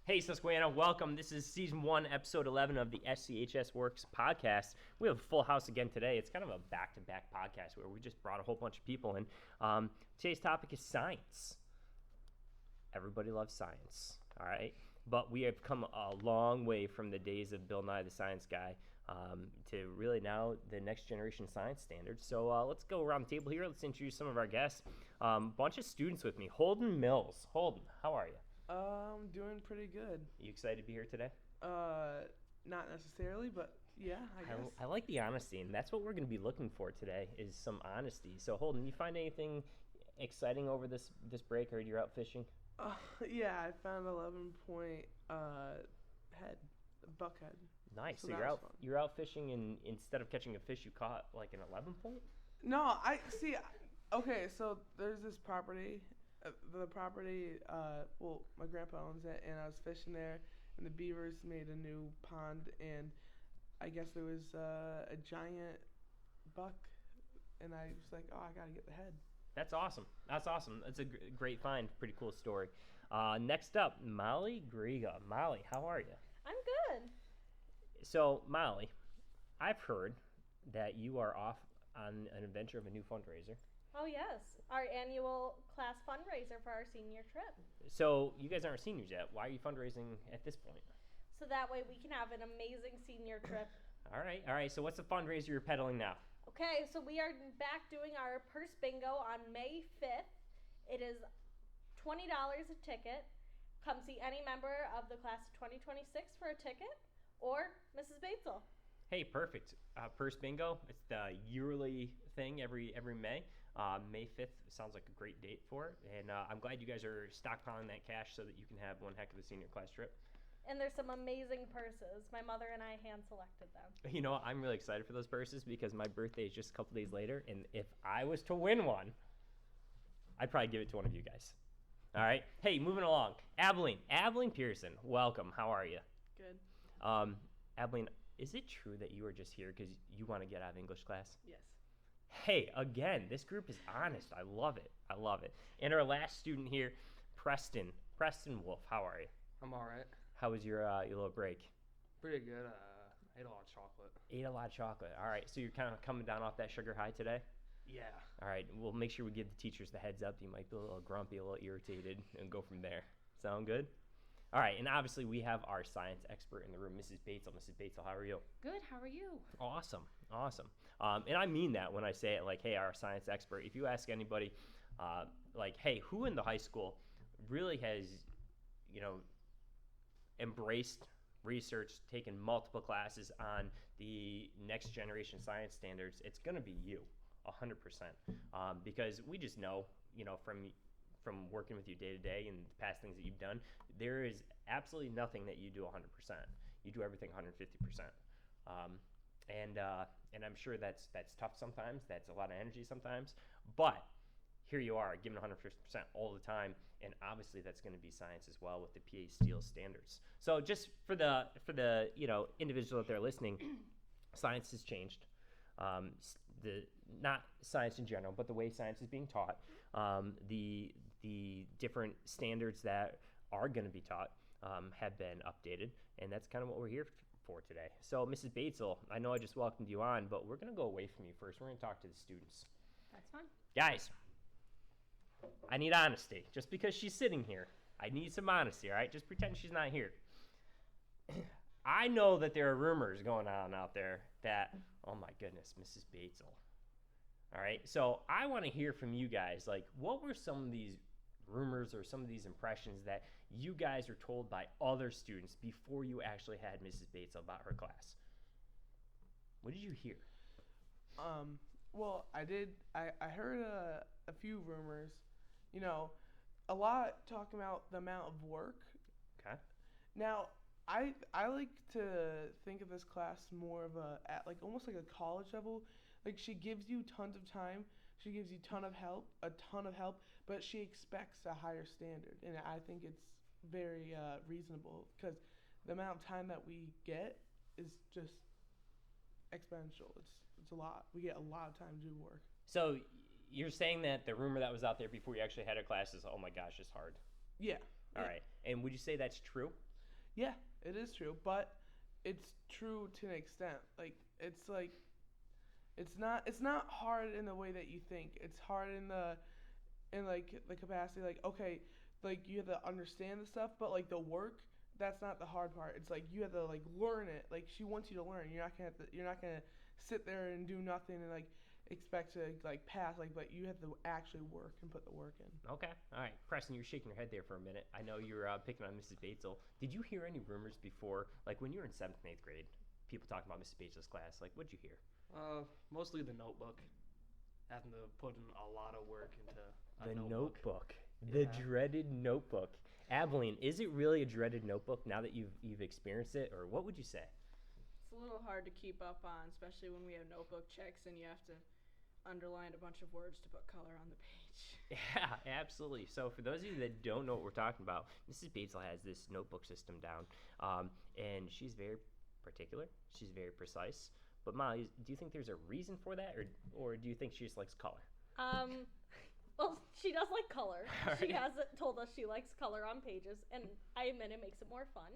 Hey, Susquehanna, welcome. This is Season 1, Episode 11 of the SCHS Works podcast. We have a full house again today. It's kind of a back-to-back podcast where we just brought a whole bunch of people in. Today's topic is science. Everybody loves science, all right? But we have come a long way from the days of Bill Nye the Science Guy to really now the next generation science standards. So let's go around the table here. Let's introduce some of our guests. Bunch of students with me. Holden Mills. Holden, how are you? I'm doing pretty good. You excited to be here today? Not necessarily, but yeah, I guess. I like the honesty, and that's what we're going to be looking for today is some honesty. So, Holden, you find anything exciting over this break, or you're out fishing? Yeah, I found 11-point head, buckhead. Nice. So fun. you're out fishing, and instead of catching a fish, you caught like an 11-point? No, I see. Okay, so there's this property. The property, my grandpa owns it, and I was fishing there, and the beavers made a new pond, and I guess there was a giant buck, and I was like, oh, I gotta get the head. That's awesome. That's a great find. Pretty cool story. Next up, Molly Griga. Molly, how are you? I'm good. So, Molly, I've heard that you are off on an adventure of a new fundraiser. Oh, yes. Our annual class fundraiser for our senior trip. So, you guys aren't seniors yet. Why are you fundraising at this point? So that way we can have an amazing senior trip. All right. So, what's the fundraiser you're peddling now? Okay, so we are back doing our purse bingo on May 5th. It is $20 a ticket. Come see any member of the class of 2026 for a ticket, or Mrs. Batzel. Hey, perfect. Purse bingo. It's the yearly thing every May. May 5th sounds like a great date for it. And I'm glad you guys are stockpiling that cash so that you can have one heck of a senior class trip. And there's some amazing purses. My mother and I hand-selected them. You know, I'm really excited for those purses because my birthday is just a couple days later. And if I was to win one, I'd probably give it to one of you guys. All right. Hey, moving along. Abilene Pearson, welcome. How are you? Good. Abilene, is it true that you are just here because you want to get out of English class? Yes. Hey, again, this group is honest. I love it. And our last student here, Preston Wolf. How are you? I'm all right. How was your little break? Pretty good. I ate a lot of chocolate. Ate a lot of chocolate. All right, so you're kind of coming down off that sugar high today? Yeah. All right, we'll make sure we give the teachers the heads up. You might be a little grumpy, a little irritated, and go from there. Sound good? All right, and obviously we have our science expert in the room, Mrs. Batzel. Mrs. Batzel, how are you? Good, how are you? Awesome. And I mean that when I say it, like, hey, our science expert. If you ask anybody, like, hey, who in the high school really has, embraced research, taken multiple classes on the next generation science standards, it's going to be you, 100%. Because we just know, from working with you day to day and the past things that you've done, there is absolutely nothing that you do 100%. You do everything 150%. And I'm sure that's tough sometimes. That's a lot of energy sometimes. But here you are, giving 150% all the time, and obviously that's going to be science as well with the PA Steel standards. So just for the individual that they're listening, science has changed. Not science in general, but the way science is being taught, the different standards that are going to be taught have been updated, and that's kind of what we're here for today. So, Mrs. Batzel, I know I just welcomed you on, but we're going to go away from you first. We're going to talk to the students. That's fine. Guys, I need honesty. Just because she's sitting here, I need some honesty, all right? Just pretend she's not here. I know that there are rumors going on out there that, oh my goodness, Mrs. Batzel. All right, so I want to hear from you guys, like, what were some of these rumors or some of these impressions that you guys were told by other students before you actually had Mrs. Batzel about her class? What did you hear? Well, I heard a few rumors, a lot talking about the amount of work. Okay. Now, I like to think of this class more of at almost like a college level. Like, she gives you tons of time, she gives you a ton of help, but she expects a higher standard, and I think it's very reasonable because the amount of time that we get is just exponential. It's a lot. We get a lot of time to do work. So you're saying that the rumor that was out there before you actually had a class is, oh my gosh, it's hard. Yeah. All right. And would you say that's true? Yeah, it is true, but it's true to an extent. It's not hard in the way that you think. It's hard in like the capacity, like, okay, like you have to understand the stuff, but like the work, that's not the hard part. It's like you have to like learn it. Like she wants you to learn. You're not gonna sit there and do nothing and like expect to like pass, like, but you have to actually work and put the work in. Okay. All right. Preston, you're shaking your head there for a minute. I know you're picking on Mrs. Batzel. Did you hear any rumors before, like when you were in 7th and 8th grade, people talking about Mrs. Batzel's class? Like, what'd you hear? Mostly the notebook. Having to put in a lot of work into a The notebook. The Yeah. dreaded notebook. Abilene, is it really a dreaded notebook now that you've experienced it, or what would you say? It's a little hard to keep up on, especially when we have notebook checks and you have to underline a bunch of words to put color on the page. Yeah, absolutely. So for those of you that don't know what we're talking about, Mrs. Batzel has this notebook system down, and she's very particular. She's very precise. But Molly, do you think there's a reason for that, or do you think she just likes color? Well, she does like color. All She right. has told us she likes color on pages, and I admit it makes it more fun.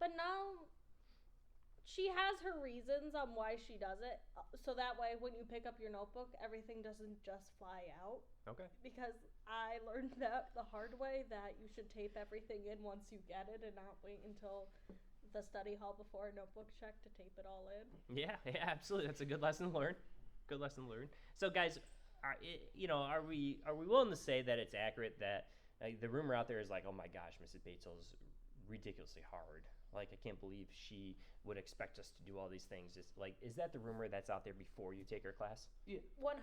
But now she has her reasons on why she does it, so that way when you pick up your notebook, everything doesn't just fly out. Okay. Because I learned that the hard way, that you should tape everything in once you get it and not wait until the study hall before a notebook check to tape it all in. Yeah, absolutely. That's a good lesson learned. Good lesson learned. So, guys, are we willing to say that it's accurate that the rumor out there is like, oh my gosh, Mrs. Batzel's ridiculously hard. Like, I can't believe she would expect us to do all these things. Is that the rumor that's out there before you take her class? Yeah. 100%.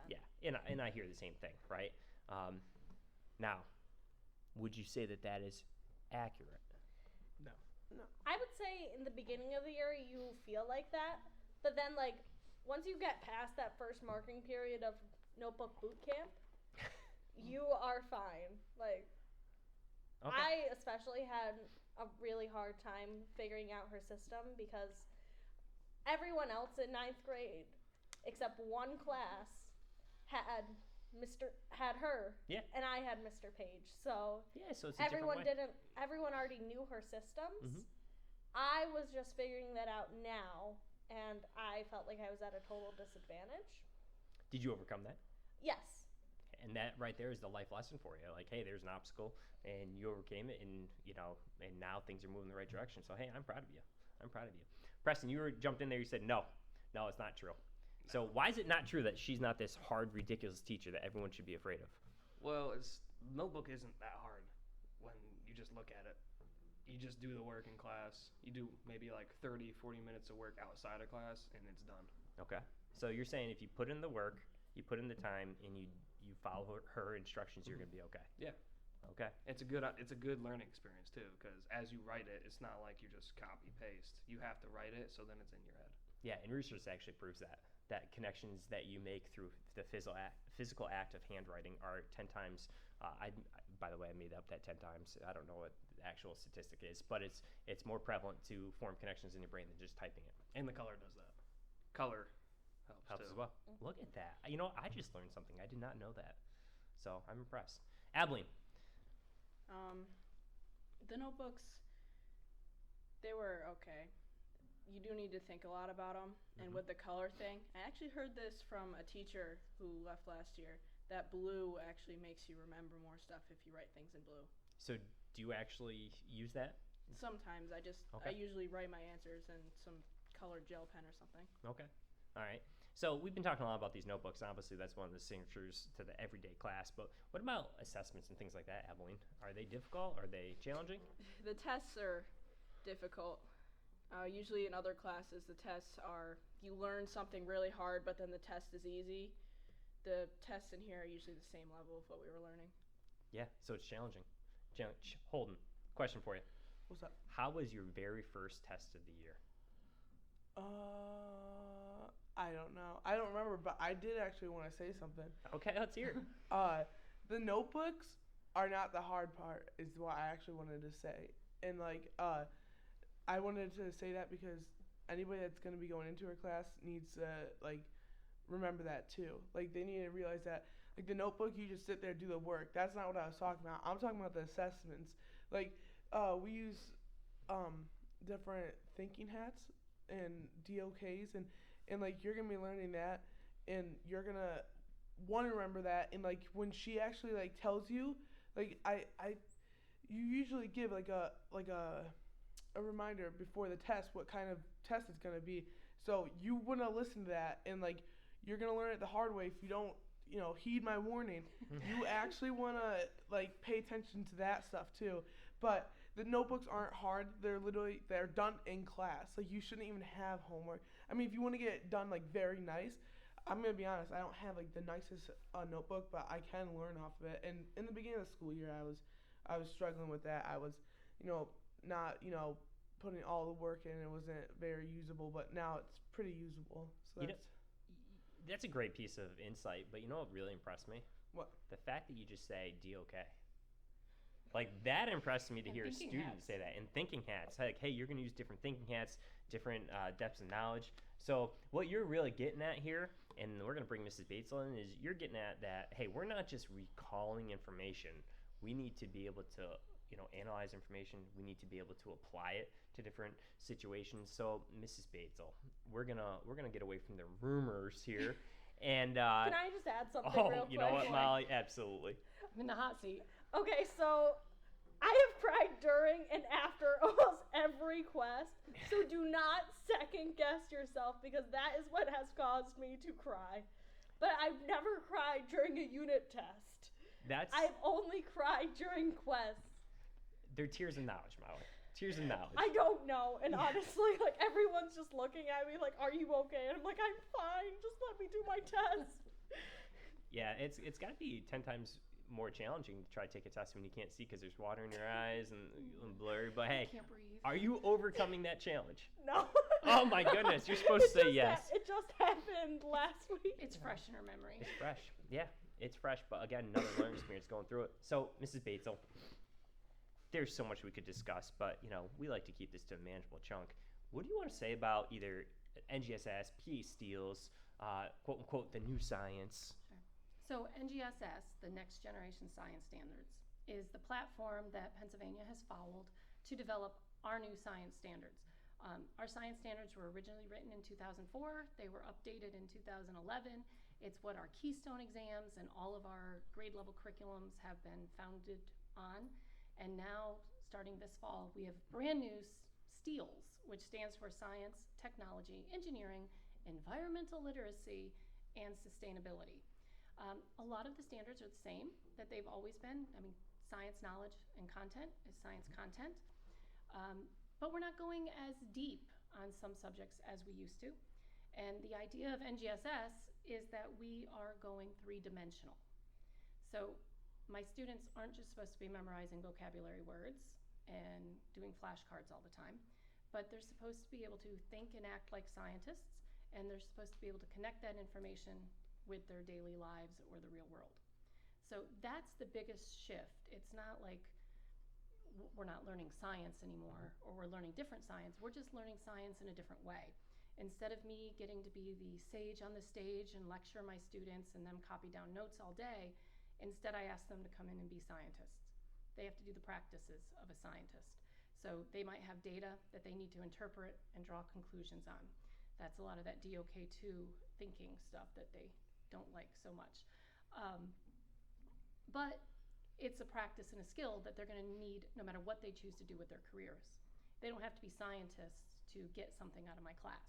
Yeah, and I hear the same thing, right? Now, would you say that is accurate? No. I would say in the beginning of the year you feel like that, but then like once you get past that first marking period of notebook boot camp, you are fine. Like Okay. I especially had a really hard time figuring out her system because everyone else in 9th grade except one class had her. Yeah. And I had Mr. Page. So Yeah, so it's a different way. everyone already knew her systems. Mhm. I was just figuring that out now, and I felt like I was at a total disadvantage. Did you overcome that? Yes. And that right there is the life lesson for you. Like, hey, there's an obstacle, and you overcame it, and and now things are moving in the right direction. So, hey, I'm proud of you. I'm proud of you. Preston, you jumped in there. You said no, it's not true. So why is it not true that she's not this hard, ridiculous teacher that everyone should be afraid of? Well, notebook isn't that hard when you just look at it. You just do the work in class. You do maybe like 30, 40 minutes of work outside of class, and it's done. Okay. So you're saying if you put in the work, you put in the time, and you follow her instructions, you're going to be okay. Yeah. Okay. It's a good learning experience too, because as you write it, it's not like you just copy paste. You have to write it, so then it's in your head. Yeah, and research actually proves that connections that you make through the physical act of handwriting are 10 times. By the way, I made up that 10 times. I don't know what the actual statistic is, but it's more prevalent to form connections in your brain than just typing it. And the color does that. Color helps As too. well. Look at that. I just learned something. I did not know that. So I'm impressed. Abilene. The notebooks, they were okay. You do need to think a lot about them. And with the color thing, I actually heard this from a teacher who left last year, that blue actually makes you remember more stuff if you write things in blue. So do you actually use that? Sometimes I Okay. usually write my answers in some colored gel pen or something. Okay. All right. So we've been talking a lot about these notebooks. Obviously, that's one of the signatures to the everyday class. But what about assessments and things like that, Abilene? Are they difficult? Are they challenging? The tests are difficult. Usually in other classes, the tests are, you learn something really hard, but then the test is easy. The tests in here are usually the same level of what we were learning. Yeah, so it's challenging. Holden, question for you. What's up? How was your very first test of the year? I don't know. I don't remember, but I did actually want to say something. Okay, let's hear it. The notebooks are not the hard part, is what I actually wanted to say. And I wanted to say that because anybody that's going to be going into her class needs to remember that too. Like, they need to realize that the notebook, you just sit there and do the work. That's not what I was talking about. I'm talking about the assessments. Like, we use different thinking hats and DOKs, and like you're gonna be learning that, and you're gonna want to remember that, and like when she actually like tells you, like you usually give like a reminder before the test what kind of test it's gonna be, so you wanna listen to that, and like you're gonna learn it the hard way if you don't heed my warning. You actually wanna like pay attention to that stuff too, but the notebooks aren't hard. They're done in class. Like you shouldn't even have homework. I mean, if you want to get it done like very nice, I'm gonna be honest. I don't have like the nicest notebook, but I can learn off of it. And in the beginning of the school year, I was struggling with that. I was, not putting all the work in. It wasn't very usable, but now it's pretty usable. So that's a great piece of insight. But you know what really impressed me? What? The fact that you just say DOK. Like, that impressed me to And hear a thinking student hats. say that. And thinking hats. Like, hey, you're going to use different thinking hats, different depths of knowledge. So what you're really getting at here, and we're going to bring Mrs. Batzel in, is you're getting at that, hey, we're not just recalling information. We need to be able to, analyze information. We need to be able to apply it to different situations. So, Mrs. Batzel, we're gonna get away from the rumors here. And Can I just add something real quick? you know what, Molly? Absolutely. I'm in the hot seat. Okay, so I have cried during and after almost every quest. So do not second guess yourself, because that is what has caused me to cry. But I've never cried during a unit test. I've only cried during quests. They're tears of knowledge, Molly. Tears of knowledge. I don't know. And honestly, like, everyone's just looking at me like, are you okay? And I'm like, I'm fine. Just let me do my test. Yeah, it's got to be 10 times more challenging to try to take a test when you can't see because there's water in your eyes and blurry. But hey, I can't breathe. are you overcoming that challenge? No. Oh my goodness, you're supposed to say yes. It just happened last week. It's fresh in her memory. It's fresh. Yeah, it's fresh. But again, another learning experience going through it. So, Mrs. Batzel, there's so much we could discuss, but we like to keep this to a manageable chunk. What do you want to say about either NGSS, PE Steels, quote unquote, the new science? So NGSS, the Next Generation Science Standards, is the platform that Pennsylvania has followed to develop our new science standards. Our science standards were originally written in 2004. They were updated in 2011. It's what our Keystone exams and all of our grade level curriculums have been founded on. And now, starting this fall, we have brand new STEELS, which stands for Science, Technology, Engineering, Environmental Literacy, and Sustainability. A lot of the standards are the same that they've always been. I mean, science knowledge and content is science content. But we're not going as deep on some subjects as we used to. And the idea of NGSS is that we are going three-dimensional. So my students aren't just supposed to be memorizing vocabulary words and doing flashcards all the time, but they're supposed to be able to think and act like scientists, and they're supposed to be able to connect that information with their daily lives or the real world. So that's the biggest shift. It's not like we're not learning science anymore, or we're learning different science. We're just learning science in a different way. Instead of me getting to be the sage on the stage and lecture my students and them copy down notes all day, instead, I ask them to come in and be scientists. They have to do the practices of a scientist. So they might have data that they need to interpret and draw conclusions on. That's a lot of that DOK2 thinking stuff that they don't like so much. But it's a practice and a skill that they're going to need no matter what they choose to do with their careers. They don't have to be scientists to get something out of my class.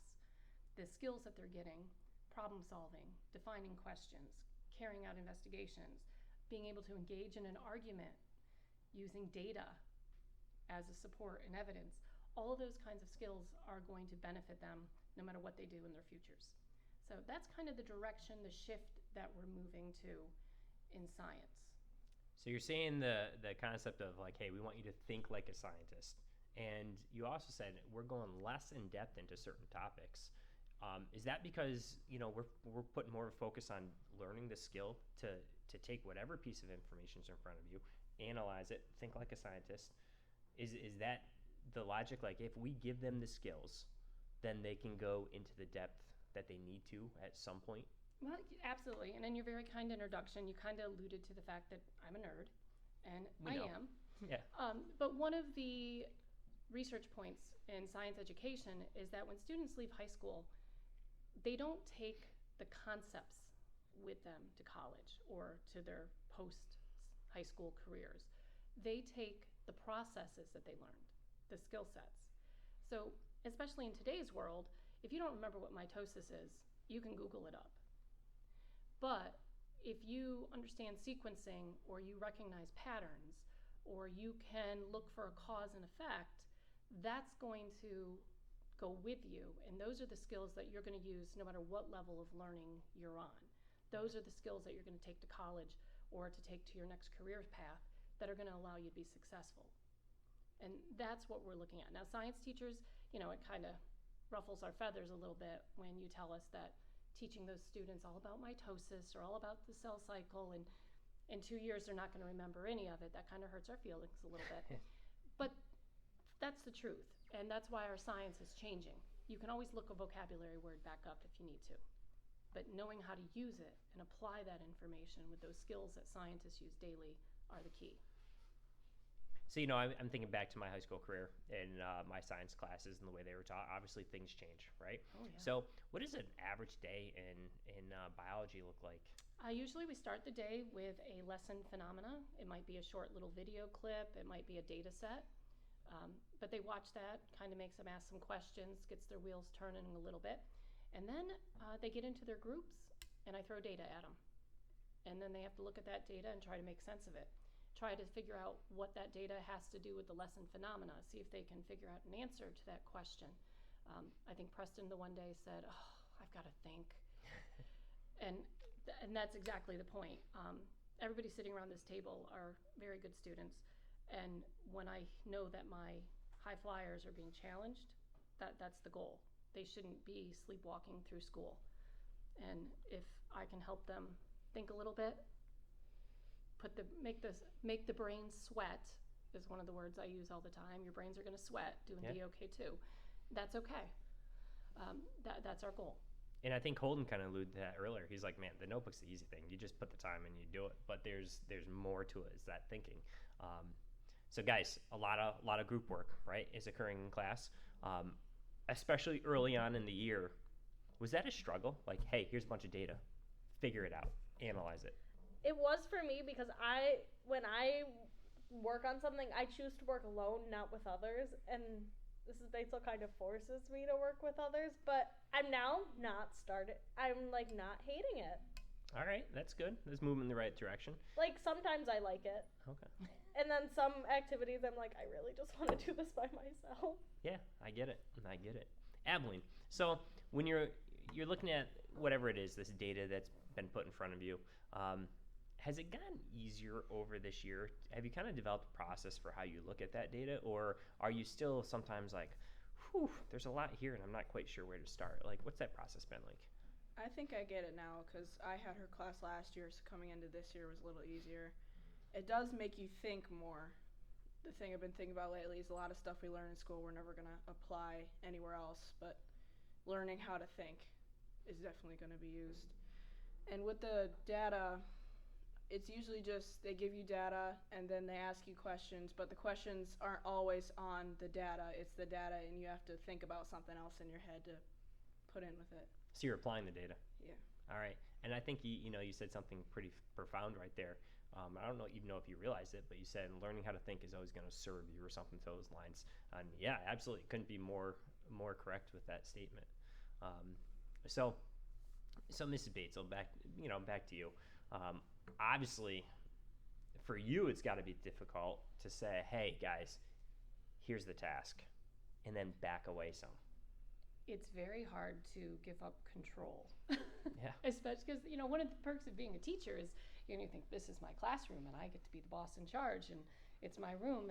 The skills that they're getting, problem solving, defining questions, carrying out investigations, being able to engage in an argument using data as a support and evidence, all of those kinds of skills are going to benefit them no matter what they do in their futures. So that's kind of the direction, the shift that we're moving to in science. So you're saying the concept of like, hey, we want you to think like a scientist. And you also said we're going less in depth into certain topics. Is that because we're putting more focus on learning the skill to take whatever piece of information is in front of you, analyze it, think like a scientist? Is that the logic? Like, if we give them the skills, then they can go into the depth that they need to at some point? Well, absolutely. And in your very kind introduction, you kind of alluded to the fact that I'm a nerd, and We know. I am. Yeah. But one of the research points in science education is that when students leave high school, they don't take the concepts with them to college or to their post-high school careers. They take the processes that they learned, the skill sets. So, especially in today's world, if you don't remember what mitosis is, you can Google it up. But if you understand sequencing, or you recognize patterns, or you can look for a cause and effect, that's going to go with you. And those are the skills that you're going to use no matter what level of learning you're on. Those are the skills that you're going to take to college or to take to your next career path that are going to allow you to be successful. And that's what we're looking at. Now, science teachers, it kind of ruffles our feathers a little bit when you tell us that teaching those students all about mitosis or all about the cell cycle, and in 2 years they're not going to remember any of it. That kind of hurts our feelings a little bit. But that's the truth, and that's why our science is changing. You can always look a vocabulary word back up if you need to, but knowing how to use it and apply that information with those skills that scientists use daily are the key. So, I'm thinking back to my high school career and my science classes and the way they were taught. Obviously, things change, right? Oh, yeah. So, what does an average day in biology look like? Usually we start the day with a lesson phenomena. It might be a short little video clip. It might be a data set. But they watch that, kind of makes them ask some questions, gets their wheels turning a little bit. And then they get into their groups, and I throw data at them. And then they have to look at that data and try to make sense of it. Try to figure out what that data has to do with the lesson phenomena, see if they can figure out an answer to that question. I think Preston the one day said, "Oh, I've got to think." And that's exactly the point. Everybody sitting around this table are very good students. And when I know that my high flyers are being challenged, that's the goal. They shouldn't be sleepwalking through school. And if I can help them think a little bit, make the brain sweat is one of the words I use all the time. Your brains are going to sweat doing DOK too. That's okay. That's our goal. And I think Holden kind of alluded to that earlier. He's like, man, the notebook's the easy thing. You just put the time and you do it. But there's more to it. Is that thinking? So guys, a lot of group work, right, is occurring in class, especially early on in the year. Was that a struggle? Like, hey, here's a bunch of data, figure it out, analyze it. It was for me because when I work on something, I choose to work alone, not with others. And this is Batzel kind of forces me to work with others, but I'm now not hating it. All right, that's good. That's moving in the right direction. Like, sometimes I like it. Okay. And then some activities I'm like, I really just want to do this by myself. Yeah, I get it. Abilene, so when you're looking at whatever it is, this data that's been put in front of you, has it gotten easier over this year? Have you kind of developed a process for how you look at that data, or are you still sometimes like, whew, there's a lot here and I'm not quite sure where to start? Like, what's that process been like? I think I get it now because I had her class last year, so coming into this year was a little easier. It does make you think more. The thing I've been thinking about lately is a lot of stuff we learn in school we're never going to apply anywhere else, but learning how to think is definitely going to be used. And with the data, it's usually just they give you data and then they ask you questions, but the questions aren't always on the data. It's the data and you have to think about something else in your head to put in with it. So you're applying the data. Yeah. All right. And I think you said something pretty profound right there. I don't know even know if you realized it, but you said learning how to think is always going to serve you or something to those lines. And yeah, absolutely. Couldn't be more correct with that statement. So Mrs. Batzel, back to you. Obviously, for you, it's got to be difficult to say, hey, guys, here's the task, and then back away some. It's very hard to give up control. Yeah. Especially because, one of the perks of being a teacher is, you think this is my classroom and I get to be the boss in charge and it's my room.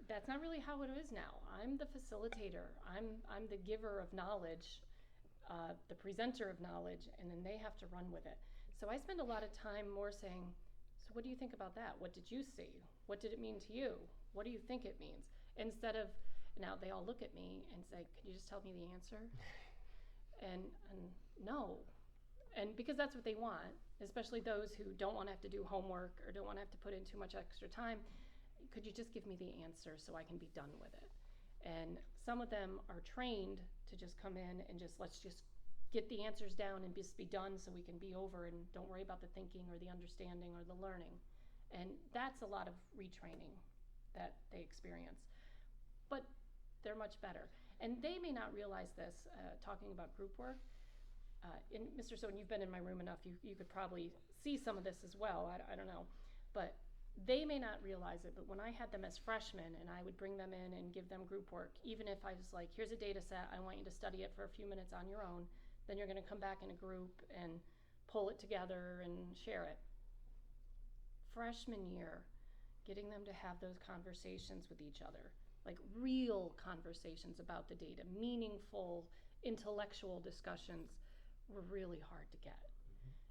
That's not really how it is now. I'm the facilitator. I'm the giver of knowledge, the presenter of knowledge, and then they have to run with it. So I spend a lot of time more saying, so what do you think about that? What did you see? What did it mean to you? What do you think it means? Instead of, now they all look at me and say, can you just tell me the answer? And no. And because that's what they want, especially those who don't want to have to do homework or don't want to have to put in too much extra time. could you just give me the answer so I can be done with it? And some of them are trained to just come in and let's just get the answers down and just be done so we can be over and don't worry about the thinking or the understanding or the learning. And that's a lot of retraining that they experience. But they're much better. And they may not realize this, talking about group work. Mr. Soden, you've been in my room enough, you could probably see some of this as well, I don't know. But they may not realize it, but when I had them as freshmen and I would bring them in and give them group work, even if I was like, here's a data set, I want you to study it for a few minutes on your own, then you're gonna come back in a group and pull it together and share it. Freshman year, getting them to have those conversations with each other, like real conversations about the data, meaningful intellectual discussions, were really hard to get.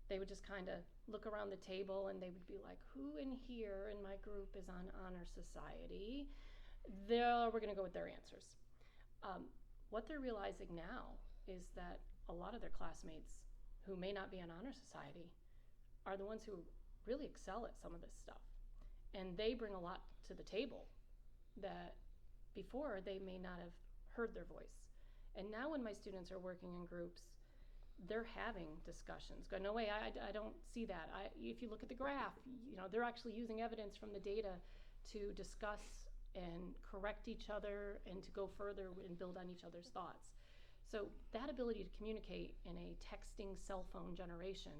They would just kind of look around the table and they would be like, who in here in my group is on Honor Society? We're going to go with their answers. What they're realizing now is that a lot of their classmates who may not be on Honor Society are the ones who really excel at some of this stuff. And they bring a lot to the table that before they may not have heard their voice. And now when my students are working in groups, they're having discussions. Go, no way, I don't see that. If you look at the graph, they're actually using evidence from the data to discuss and correct each other and to go further and build on each other's thoughts. So that ability to communicate in a texting cell phone generation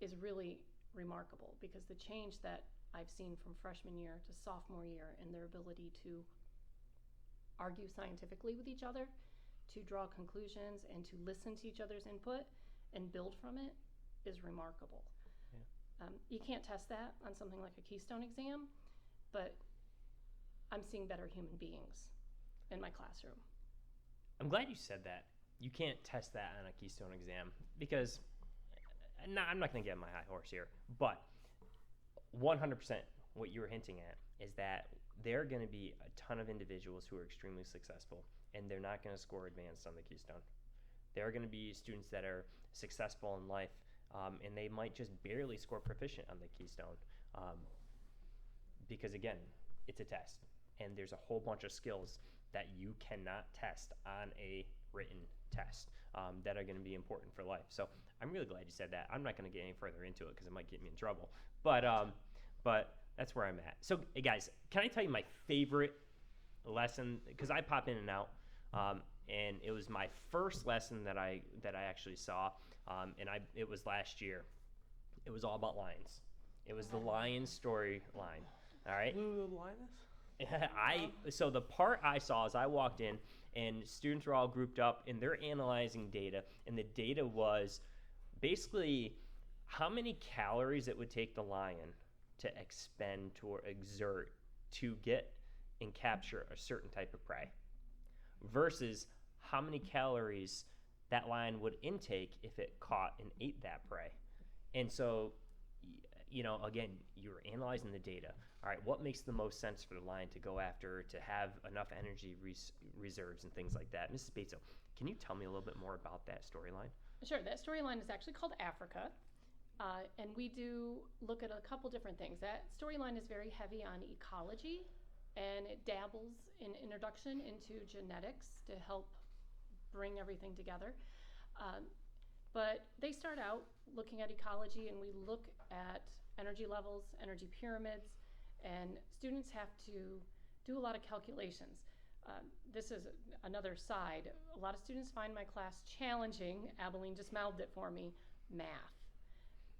is really remarkable, because the change that I've seen from freshman year to sophomore year in their ability to argue scientifically with each other, to draw conclusions and to listen to each other's input and build from it is remarkable. Yeah. You can't test that on something like a Keystone exam, but I'm seeing better human beings in my classroom. I'm glad you said that. You can't test that on a Keystone exam, because I'm not going to get on my high horse here, but 100% what you were hinting at is that there are going to be a ton of individuals who are extremely successful, and they're not going to score advanced on the Keystone. There are going to be students that are successful in life, and they might just barely score proficient on the Keystone, because again, it's a test, and there's a whole bunch of skills that you cannot test on a written test that are going to be important for life. So I'm really glad you said that. I'm not going to get any further into it because it might get me in trouble, but that's where I'm at. So hey guys, can I tell you my favorite lesson? Because I pop in and out, and it was my first lesson that I actually saw, and it was last year. It was all about lions. It was the lion storyline. All right. Blue lioness. So the part I saw is I walked in and students were all grouped up and they're analyzing data, and the data was basically how many calories it would take the lion to expend or exert to get and capture a certain type of prey versus how many calories that lion would intake if it caught and ate that prey. And so, again, you're analyzing the data. All right, what makes the most sense for the lion to go after, to have enough energy reserves and things like that? Mrs. Batzel, can you tell me a little bit more about that storyline? Sure, that storyline is actually called Africa. And we do look at a couple different things. That storyline is very heavy on ecology, and it dabbles in introduction into genetics to help bring everything together. But they start out looking at ecology, and we look at energy levels, energy pyramids, and students have to do a lot of calculations. This is another side. A lot of students find my class challenging. Abilene just mouthed it for me.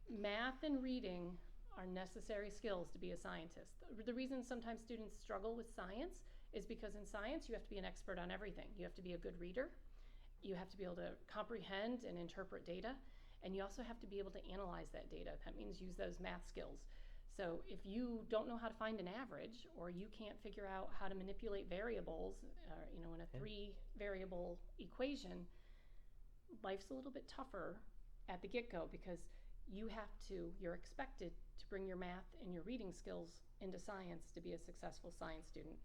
Math and reading are necessary skills to be a scientist. The reason sometimes students struggle with science is because in science you have to be an expert on everything. You have to be a good reader, you have to be able to comprehend and interpret data, and you also have to be able to analyze that data. That means use those math skills. So if you don't know how to find an average, or you can't figure out how to manipulate variables, in a 3-variable equation, life's a little bit tougher at the get-go, because you're expected to bring your math and your reading skills into science to be a successful science student.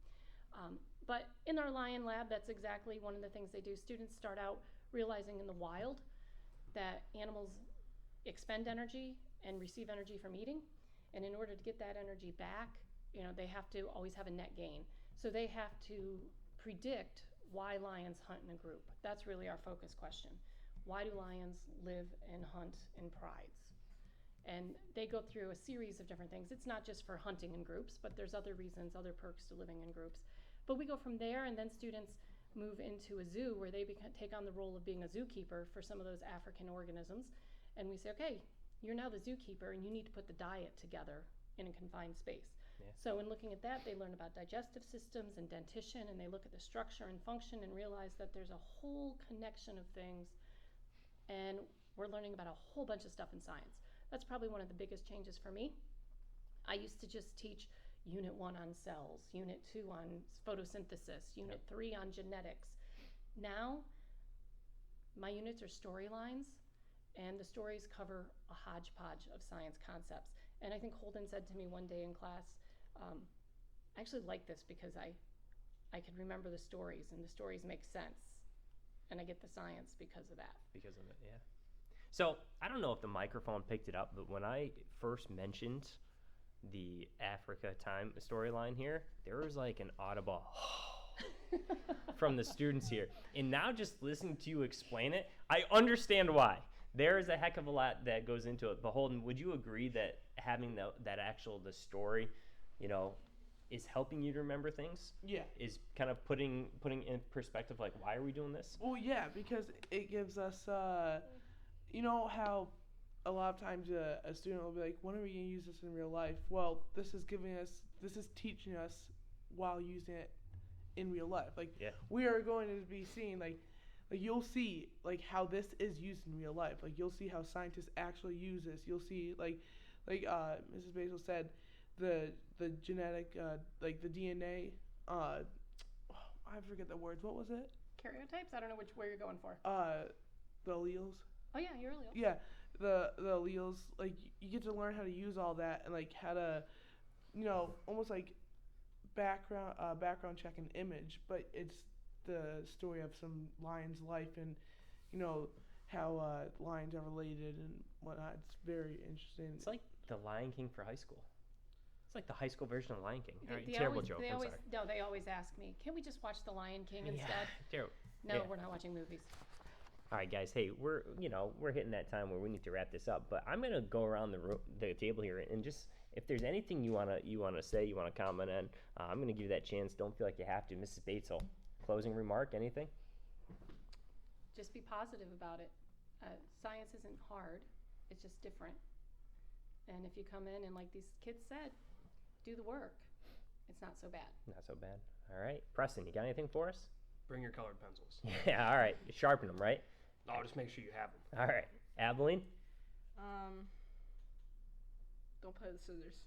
But in our Lion Lab, that's exactly one of the things they do. Students start out realizing in the wild that animals expend energy and receive energy from eating. And in order to get that energy back, they have to always have a net gain. So they have to predict why lions hunt in a group. That's really our focus question. Why do lions live and hunt in prides? And they go through a series of different things. It's not just for hunting in groups, but there's other reasons, other perks to living in groups. But we go from there, and then students move into a zoo where they take on the role of being a zookeeper for some of those African organisms. And we say, okay, you're now the zookeeper, and you need to put the diet together in a confined space. Yeah. So in looking at that, they learn about digestive systems and dentition, and they look at the structure and function and realize that there's a whole connection of things, and we're learning about a whole bunch of stuff in science. That's probably one of the biggest changes for me. I used to just teach Unit 1 on cells, Unit 2 on photosynthesis, Unit 3 on genetics. Now, my units are storylines, and the stories cover a hodgepodge of science concepts. And I think Holden said to me one day in class, I actually like this because I can remember the stories, and the stories make sense, and I get the science because of that. Because of it, yeah. So I don't know if the microphone picked it up, but when I first mentioned the Africa time storyline here, there was like an audible from the students here. And now just listening to you explain it, I understand why. There is a heck of a lot that goes into it. But Holden, would you agree that having the story, is helping you to remember things? Yeah. Is kind of putting in perspective, like, why are we doing this? Well, yeah, because it gives us, how a lot of times a student will be like, when are we going to use this in real life? Well, this is teaching us while using it in real life. Like, yeah. We are going to be seeing, like you'll see, like, how this is used in real life. Like, you'll see how scientists actually use this. You'll see, like Mrs. Batzel said, the genetic, the DNA, I forget the words. What was it? Karyotypes? I don't know where you're going for. The alleles. Oh yeah, your alleles. Yeah, the alleles. Like, you get to learn how to use all that, and like how to, almost like background check an image, but it's the story of some lion's life, and how lions are related and whatnot. It's very interesting. It's like the Lion King for high school. It's like the high school version of Lion King. They Terrible always, joke. They I'm always, sorry. No, they always ask me, can we just watch The Lion King instead? Terrible. No, Yeah. we're not watching movies. All right, guys. Hey, we're hitting that time where we need to wrap this up. But I'm gonna go around the table here and just, if there's anything you wanna say, you wanna comment on, I'm gonna give you that chance. Don't feel like you have to. Mrs. Batzel, closing remark, anything? Just be positive about it. Science isn't hard. It's just different. And if you come in and, like these kids said, do the work, it's not so bad. Not so bad. All right, Preston, you got anything for us? Bring your colored pencils. Yeah. All right. Sharpen them, right? No, just make sure you have them. All right. Abilene. Don't play with scissors.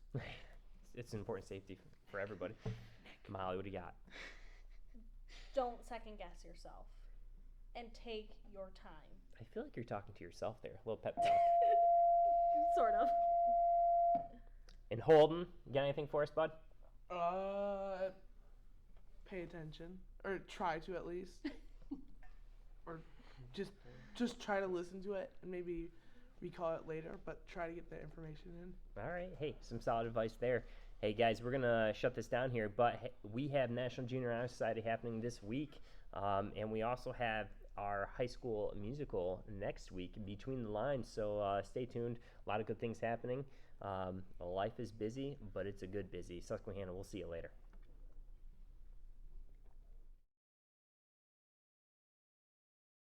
It's an important safety for everybody. Molly, what do you got? Don't second guess yourself, and take your time. I feel like you're talking to yourself there. A little pep talk. Sort of. And Holden, you got anything for us, bud? Pay attention, or try to at least, or just try to listen to it and maybe recall it later, but try to get the information in. All right. Hey, some solid advice there. Hey, guys, we're going to shut this down here, but we have National Junior Honor Society happening this week, and we also have our high school musical next week, Between the Lines, so stay tuned. A lot of good things happening. Life is busy, but it's a good busy. Susquehanna, we'll see you later.